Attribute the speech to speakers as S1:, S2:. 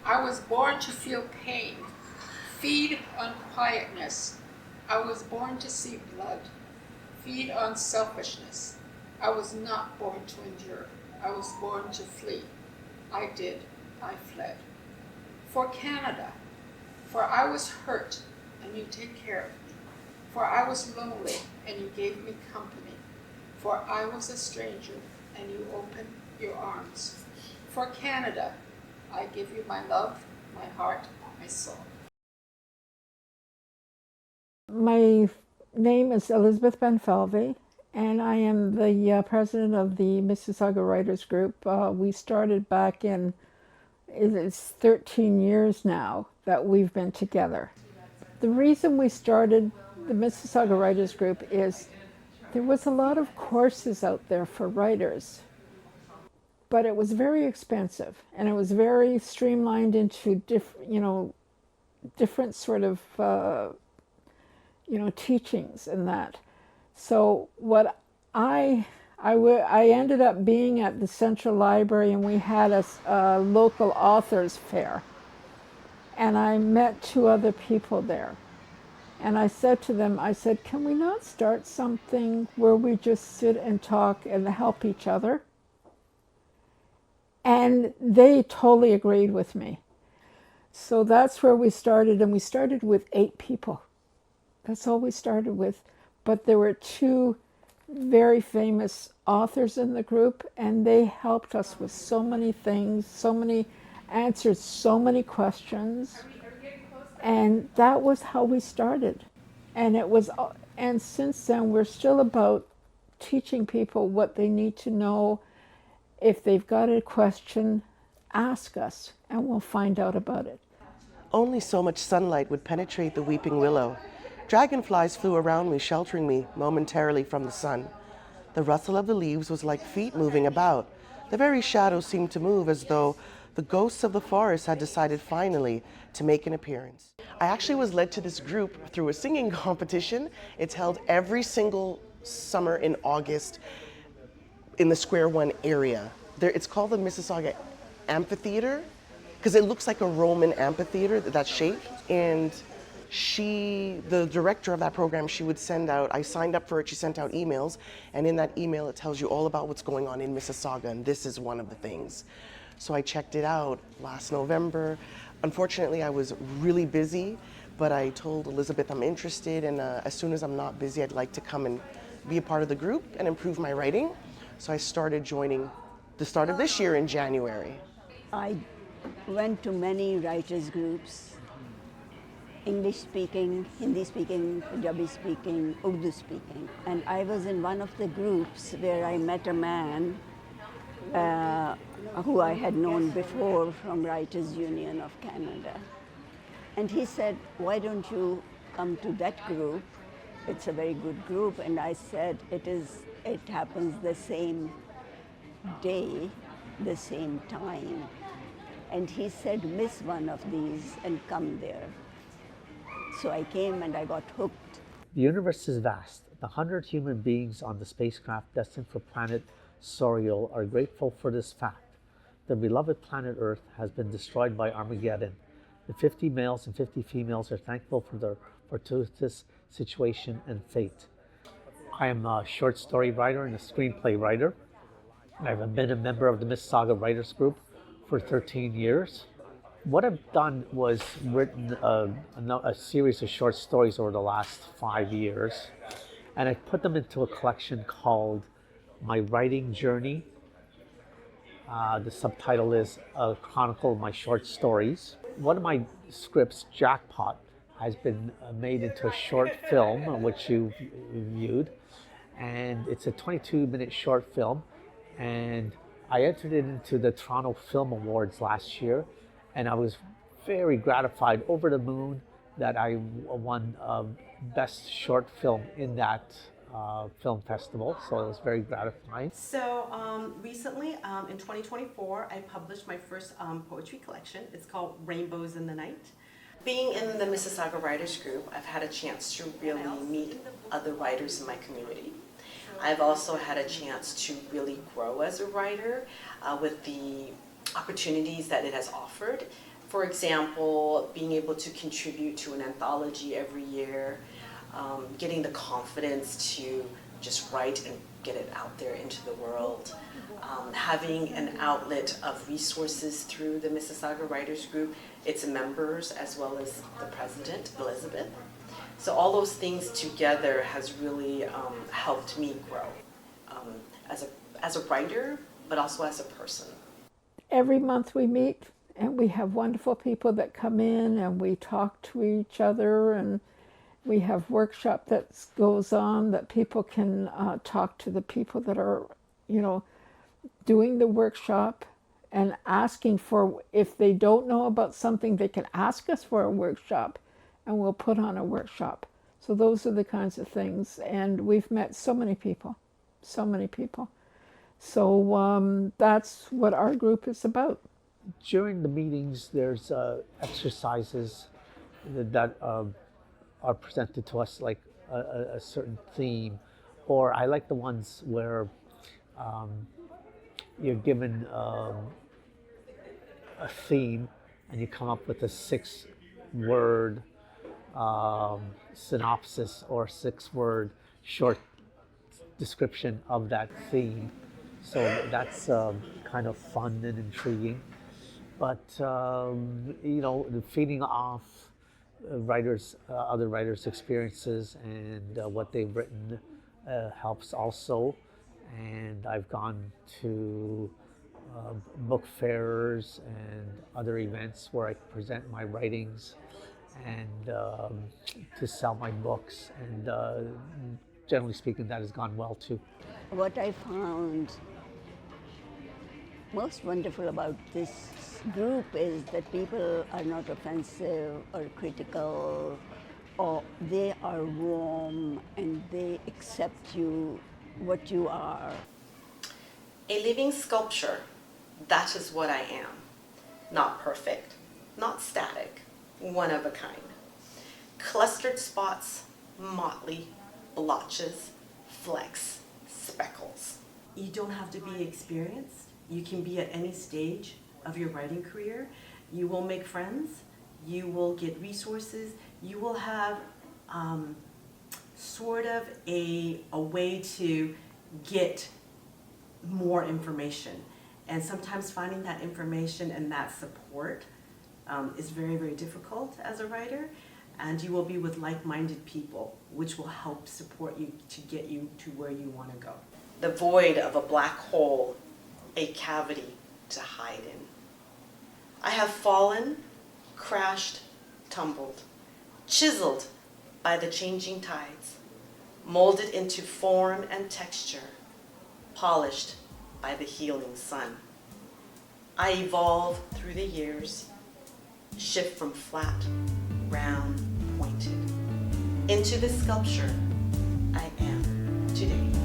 S1: I was born to feel pain, feed on quietness. I was born to see blood, feed on selfishness. I was not born to endure. I was born to flee. I did. I fled. For Canada, for I was hurt, and you take care of me. For I was lonely, and you gave me company. For I was a stranger, and you opened your arms. For Canada, I give you my love, my heart, my soul.
S2: My name is Elizabeth Benfalvey, and I am the president of the Mississauga Writers Group. We started back in, it's 13 years now that we've been together. The reason we started the Mississauga Writers Group is there was a lot of courses out there for writers, but it was very expensive, and it was very streamlined into different sort of teachings and that. So what I ended up being at the Central Library, and we had a local authors fair, and I met two other people there. And I said to them, I said, can we not start something where we just sit and talk and help each other? And they totally agreed with me. So that's where we started, and we started with 8 people. That's all we started with. But there were 2 very famous authors in the group, and they helped us with so many things, answered so many questions. And that was how we started. And since then, we're still about teaching people what they need to know. If they've got a question, ask us, and we'll find out about it.
S3: Only so much sunlight would penetrate the weeping willow. Dragonflies flew around me, sheltering me momentarily from the sun. The rustle of the leaves was like feet moving about. The very shadows seemed to move as though the ghosts of the forest had decided finally to make an appearance. I actually was led to this group through a singing competition. It's held every single summer in August in the Square One area. It's called the Mississauga Amphitheater because it looks like a Roman amphitheater, that shape. And the director of that program, she would send out, I signed up for it, she sent out emails, and in that email it tells you all about what's going on in Mississauga, and this is one of the things. So I checked it out last November. Unfortunately, I was really busy, but I told Elizabeth I'm interested, and as soon as I'm not busy, I'd like to come and be a part of the group and improve my writing. So I started joining the start of this year in January.
S4: I went to many writers' groups, English speaking, Hindi speaking, Punjabi speaking, Urdu speaking. And I was in one of the groups where I met a man who I had known before from Writers Union of Canada. And he said, why don't you come to that group? It's a very good group. And I said, it happens the same day, the same time. And he said, miss one of these and come there. So I came and I got hooked.
S5: The universe is vast. The 100 human beings on the spacecraft destined for planet Soriol are grateful for this fact. Their beloved planet Earth has been destroyed by Armageddon. The 50 males and 50 females are thankful for their fortuitous situation and fate. I am a short story writer and a screenplay writer. I've been a member of the Mississauga Writers Group for 13 years. What I've done was written a series of short stories over the last 5 years, and I put them into a collection called My Writing Journey. The subtitle is A Chronicle of My Short Stories. One of my scripts, Jackpot, has been made into a short film, which you've viewed, and it's a 22-minute short film, and I entered it into the Toronto Film Awards last year, and I was very gratified, over the moon, that I won Best Short Film in that film festival, so it was very gratifying.
S6: So recently, in 2024, I published my first poetry collection. It's called Rainbows in the Night. Being in the Mississauga Writers Group, I've had a chance to really meet other writers in my community. I've also had a chance to really grow as a writer with the opportunities that it has offered For example, being able to contribute to an anthology every year, getting the confidence to just write and get it out there into the world, having an outlet of resources through the Mississauga Writers Group, its members, as well as the president, Elizabeth. So all those things together has really helped me grow as a writer, but also as a person.
S2: Every month we meet and we have wonderful people that come in and we talk to each other, and we have workshop that goes on that people can talk to the people that are, doing the workshop and asking for, if they don't know about something, they can ask us for a workshop and we'll put on a workshop. So those are the kinds of things. And we've met so many people, so many people. So that's what our group is about.
S5: During the meetings, there's exercises that are presented to us, like a certain theme, or I like the ones where you're given a theme and you come up with a 6-word synopsis or 6-word short description of that theme. So that's kind of fun and intriguing. But feeding off other writers' experiences and what they've written helps also. And I've gone to book fairs and other events where I present my writings and to sell my books. And generally speaking, that has gone well too.
S4: What I found most wonderful about this group is that people are not offensive or critical, or they are warm and they accept you, what you are.
S6: A living sculpture, that is what I am. Not perfect, not static, one of a kind. Clustered spots, motley, blotches, flecks, speckles. You don't have to be experienced. You can be at any stage of your writing career. You will make friends, you will get resources, you will have sort of a way to get more information. And sometimes finding that information and that support is very, very difficult as a writer. And you will be with like-minded people, which will help support you to get you to where you want to go. The void of a black hole, a cavity to hide in. I have fallen, crashed, tumbled, chiseled by the changing tides, molded into form and texture, polished by the healing sun. I evolve through the years, shift from flat, round, pointed, into the sculpture I am today.